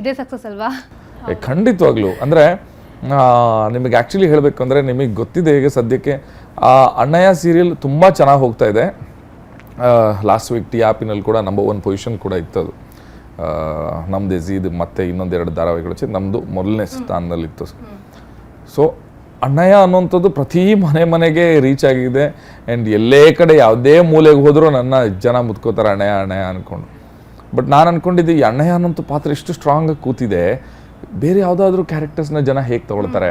ಇದೇ ಸಕ್ಸಸ್ ಅಲ್ವಾ? ಖಂಡಿತವಾಗ್ಲೂ. ಅಂದರೆ ನಿಮಗೆ ಆ್ಯಕ್ಚುಲಿ ಹೇಳಬೇಕು ಅಂದರೆ ನಿಮಗೆ ಗೊತ್ತಿದೆ ಈಗ ಸದ್ಯಕ್ಕೆ ಅಣ್ಣಯ್ಯ ಸೀರಿಯಲ್ ತುಂಬ ಚೆನ್ನಾಗಿ ಹೋಗ್ತಾ ಇದೆ. ಲಾಸ್ಟ್ ವೀಕ್ ಟಿ ಆ್ಯಪಿನಲ್ಲಿ ಕೂಡ ನಂಬರ್ 1 ಪೊಸಿಷನ್ ಕೂಡ ಇತ್ತು. ಅದು ನಮ್ಮದು ಇದು ಮತ್ತು ಇನ್ನೊಂದೆರಡು ಧಾರಾವಾಹಿಗಳು ನಮ್ಮದು ಮೊದಲನೇ ಸ್ಥಾನದಲ್ಲಿತ್ತು. ಸೊ ಅಣ್ಣಯ್ಯ ಅನ್ನುವಂಥದ್ದು ಪ್ರತಿ ಮನೆಗೆ ರೀಚ್ ಆಗಿದೆ. ಆ್ಯಂಡ್ ಎಲ್ಲೇ ಕಡೆ ಯಾವುದೇ ಮೂಲೆಗೆ ಹೋದರೂ ನನ್ನ ಜನ ಮುತ್ಕೋತಾರೆ ಅಣ್ಣಯ್ಯ ಅಂದ್ಕೊಂಡು. ಬಟ್ ನಾನು ಅಂದ್ಕೊಂಡಿದ್ದೆ ಈ ಅಣ್ಣಯ್ಯ ಅನ್ನೋಂಥ ಪಾತ್ರ ಇಷ್ಟು ಸ್ಟ್ರಾಂಗಾಗಿ ಕೂತಿದೆ, ಬೇರೆ ಯಾವುದಾದ್ರೂ ಕ್ಯಾರೆಕ್ಟರ್ಸ್ನ ಜನ ಹೇಗೆ ತೊಗೊಳ್ತಾರೆ.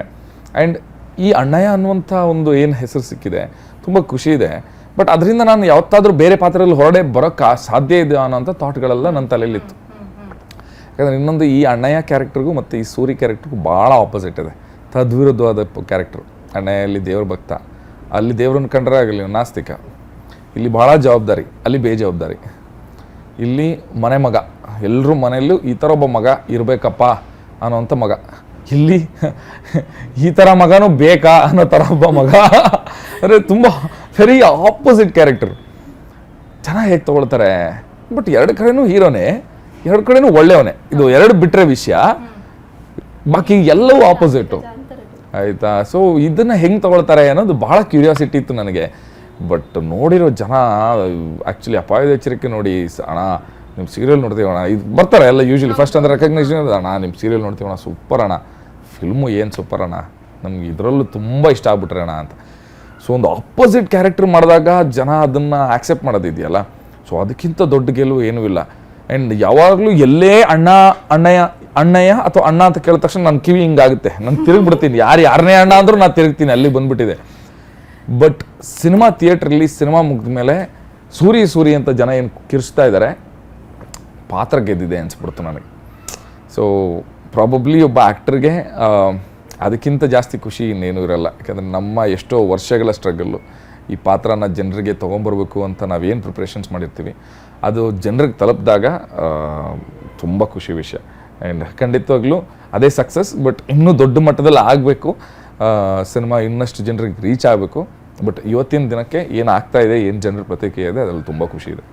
ಆ್ಯಂಡ್ ಈ ಅಣ್ಣಯ್ಯ ಅನ್ನುವಂಥ ಒಂದು ಏನು ಹೆಸರು ಸಿಕ್ಕಿದೆ, ತುಂಬ ಖುಷಿ ಇದೆ. ಬಟ್ ಅದರಿಂದ ನಾನು ಯಾವತ್ತಾದರೂ ಬೇರೆ ಪಾತ್ರದಲ್ಲಿ ಹೊರಡೆ ಬರೋಕ್ಕೆ ಸಾಧ್ಯ ಇದೆ ಅನ್ನೋಂಥ ಥಾಟ್ಗಳೆಲ್ಲ ನನ್ನ ತಲೆಯಲ್ಲಿತ್ತು. ಯಾಕಂದರೆ ಇನ್ನೊಂದು ಈ ಅಣ್ಣಯ್ಯ ಕ್ಯಾರೆಕ್ಟರ್ಗೂ ಮತ್ತು ಈ ಸೂರಿ ಕ್ಯಾರೆಕ್ಟರ್ಗೂ ಭಾಳ ಆಪೋಸಿಟ್ ಇದೆ, ತದ್ವಿರುದ್ಧವಾದ ಕ್ಯಾರೆಕ್ಟರ್. ಅಣ್ಣಯ್ಯಲ್ಲಿ ದೇವ್ರ ಭಕ್ತ, ಅಲ್ಲಿ ದೇವ್ರನ್ನ ಕಂಡ್ರೆ ಆಗಲಿ ನಾಸ್ತಿಕ. ಇಲ್ಲಿ ಭಾಳ ಜವಾಬ್ದಾರಿ, ಅಲ್ಲಿ ಬೇಜವಾಬ್ದಾರಿ. ಇಲ್ಲಿ ಮನೆ ಮಗ, ಎಲ್ಲರೂ ಮನೆಯಲ್ಲೂ ಈ ಥರ ಒಬ್ಬ ಮಗ ಇರಬೇಕಪ್ಪ ಅನ್ನೋವಂಥ ಮಗ. ಇಲ್ಲಿ ಈ ಥರ ಮಗನೂ ಬೇಕಾ ಅನ್ನೋ ಥರ ಒಬ್ಬ ಮಗ. ಅಂದರೆ ತುಂಬ ವೆರಿ ಆಪೋಸಿಟ್ ಕ್ಯಾರೆಕ್ಟರ್. ಜನ ಹೇಗೆ ತೊಗೊಳ್ತಾರೆ. ಬಟ್ ಎರಡು ಕಡೆನೂ ಹೀರೋನೇ, ಎರಡು ಕಡೆನೂ ಒಳ್ಳೆಯವನೇ. ಇದು ಎರಡು ಬಿಟ್ಟರೆ ವಿಷಯ, ಬಾಕಿ ಎಲ್ಲವೂ ಆಪೋಸಿಟು ಆಯಿತಾ. ಸೊ ಇದನ್ನು ಹೆಂಗೆ ತೊಗೊಳ್ತಾರೆ ಅನ್ನೋದು ಭಾಳ ಕ್ಯೂರಿಯಾಸಿಟಿ ಇತ್ತು ನನಗೆ. ಬಟ್ ನೋಡಿರೋ ಜನ ಆ್ಯಕ್ಚುಲಿ ಅಪಾಯದ ಎಚ್ಚರಿಕೆ ನೋಡಿ, ಅಣ್ಣ ನಿಮ್ಮ ಸೀರಿಯಲ್ ನೋಡ್ತೀವಿ ಅಣ್ಣ, ಇದು ಬರ್ತಾರೆ ಎಲ್ಲ ಯೂಶ್ವಲಿ ಫಸ್ಟ್ ಅಂದರೆ ರೆಕಗ್ನೈಸೇಷನ್, ಅಣ್ಣ ನಿಮ್ಮ ಸೀರಿಯಲ್ ನೋಡ್ತೀವಿ ಅಣ್ಣ, ಸೂಪರ್ ಅಣ್ಣ, ಫಿಲ್ಮು ಏನು ಸೂಪರ್ ಅಣ್ಣ, ನಮ್ಗೆ ಇದರಲ್ಲೂ ತುಂಬ ಇಷ್ಟ ಆಗ್ಬಿಟ್ರೆ ಅಣ್ಣ ಅಂತ. ಸೊ ಒಂದು ಆಪೋಸಿಟ್ ಕ್ಯಾರೆಕ್ಟರ್ ಮಾಡಿದಾಗ ಜನ ಅದನ್ನು ಆಕ್ಸೆಪ್ಟ್ ಮಾಡೋದಿದೆಯಲ್ಲ, ಸೊ ಅದಕ್ಕಿಂತ ದೊಡ್ಡ ಗೆಲುವು ಏನೂ ಇಲ್ಲ. ಆ್ಯಂಡ್ ಯಾವಾಗಲೂ ಎಲ್ಲೇ ಅಣ್ಣಯ್ಯ ಅಥವಾ ಅಣ್ಣ ಅಂತ ಕೇಳಿದ ತಕ್ಷಣ ನನ್ನ ಕಿವಿ ಹಿಂಗಾಗುತ್ತೆ, ನಾನು ತಿರುಗಿಬಿಡ್ತೀನಿ. ಯಾರನ್ನೇ ಅಣ್ಣ ಅಂದರೂ ನಾನು ತಿರುಗ್ತೀನಿ, ಅಲ್ಲಿ ಬಂದುಬಿಟ್ಟಿದೆ. ಬಟ್ ಸಿನಿಮಾ ಥಿಯೇಟ್ರಲ್ಲಿ ಸಿನಿಮಾ ಮುಗಿದ ಮೇಲೆ ಸೂರಿ ಅಂತ ಜನ ಏನು ಕಿರ್ಚ್ತಾ ಇದ್ದಾರೆ, ಪಾತ್ರ ಗೆದ್ದಿದೆ ಅನಿಸ್ಬಿಡ್ತು ನನಗೆ. ಸೊ ಪ್ರಾಬಬ್ಲಿ ಒಬ್ಬ ಆ್ಯಕ್ಟರ್ಗೆ ಅದಕ್ಕಿಂತ ಜಾಸ್ತಿ ಖುಷಿ ಇನ್ನೇನೂ ಇರಲ್ಲ. ಯಾಕಂದರೆ ನಮ್ಮ ಎಷ್ಟೋ ವರ್ಷಗಳ ಸ್ಟ್ರಗಲ್ಲು ಈ ಪಾತ್ರನ ಜನರಿಗೆ ತೊಗೊಂಬರ್ಬೇಕು ಅಂತ ನಾವೇನು ಪ್ರಿಪ್ರೇಷನ್ಸ್ ಮಾಡಿರ್ತೀವಿ, ಅದು ಜನರಿಗೆ ತಲುಪಿದಾಗ ತುಂಬ ಖುಷಿ ವಿಷಯ. ಆ್ಯಂಡ್ ಖಂಡಿತವಾಗ್ಲೂ ಅದೇ ಸಕ್ಸಸ್. ಬಟ್ ಇನ್ನೂ ದೊಡ್ಡ ಮಟ್ಟದಲ್ಲಿ ಆಗಬೇಕು, ಸಿನಿಮಾ ಇನ್ನಷ್ಟು ಜನರಿಗೆ ರೀಚ್ ಆಗಬೇಕು. ಬಟ್ ಇವತ್ತಿನ ದಿನಕ್ಕೆ ಏನು ಆಗ್ತಾ ಇದೆ, ಏನು ಜನರ ಪ್ರತಿಕ್ರಿಯೆ ಇದೆ, ಅದರಲ್ಲಿ ತುಂಬ ಖುಷಿ ಇದೆ.